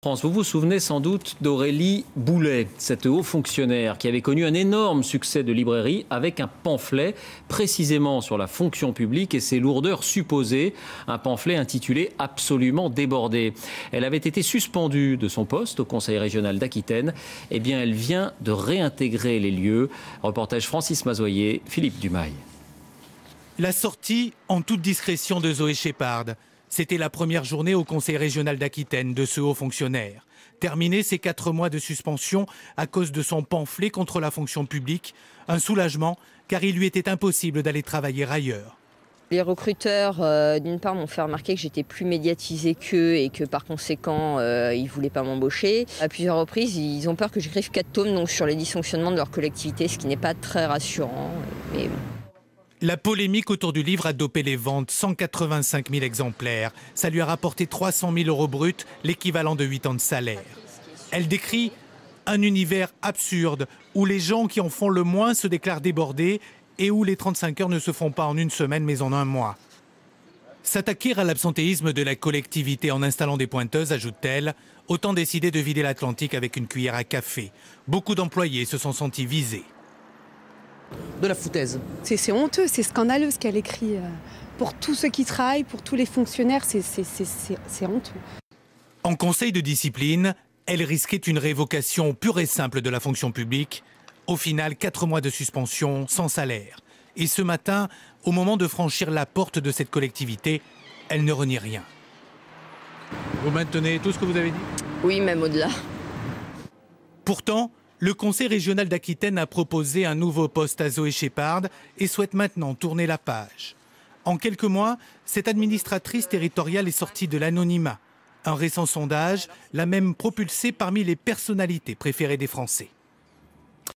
France, vous vous souvenez sans doute d'Aurélie Boulet, cette haut fonctionnaire qui avait connu un énorme succès de librairie avec un pamphlet précisément sur la fonction publique et ses lourdeurs supposées, un pamphlet intitulé « Absolument débordé ». Elle avait été suspendue de son poste au Conseil régional d'Aquitaine. Eh bien, elle vient de réintégrer les lieux. Reportage Francis Mazoyer, Philippe Dumail. La sortie en toute discrétion de Zoé Shepard. C'était la première journée au Conseil régional d'Aquitaine de ce haut fonctionnaire. Terminé ses 4 mois de suspension à cause de son pamphlet contre la fonction publique. Un soulagement, car il lui était impossible d'aller travailler ailleurs. Les recruteurs, d'une part, m'ont fait remarquer que j'étais plus médiatisée qu'eux et que par conséquent, ils ne voulaient pas m'embaucher. À plusieurs reprises, ils ont peur que j'écrive 4 tomes donc, sur les dysfonctionnements de leur collectivité, ce qui n'est pas très rassurant. Mais... La polémique autour du livre a dopé les ventes, 185 000 exemplaires. Ça lui a rapporté 300 000 euros bruts, l'équivalent de 8 ans de salaire. Elle décrit un univers absurde où les gens qui en font le moins se déclarent débordés et où les 35 heures ne se font pas en une semaine mais en un mois. S'attaquer à l'absentéisme de la collectivité en installant des pointeuses, ajoute-t-elle, autant décider de vider l'Atlantique avec une cuillère à café. Beaucoup d'employés se sont sentis visés. De la foutaise. C'est honteux, c'est scandaleux ce qu'elle écrit. Pour tous ceux qui travaillent, pour tous les fonctionnaires, c'est honteux. En conseil de discipline, elle risquait une révocation pure et simple de la fonction publique. Au final, 4 mois de suspension sans salaire. Et ce matin, au moment de franchir la porte de cette collectivité, elle ne renie rien. Vous maintenez tout ce que vous avez dit? Oui, même au-delà. Pourtant, le Conseil régional d'Aquitaine a proposé un nouveau poste à Zoé Shepard et souhaite maintenant tourner la page. En quelques mois, cette administratrice territoriale est sortie de l'anonymat. Un récent sondage l'a même propulsée parmi les personnalités préférées des Français.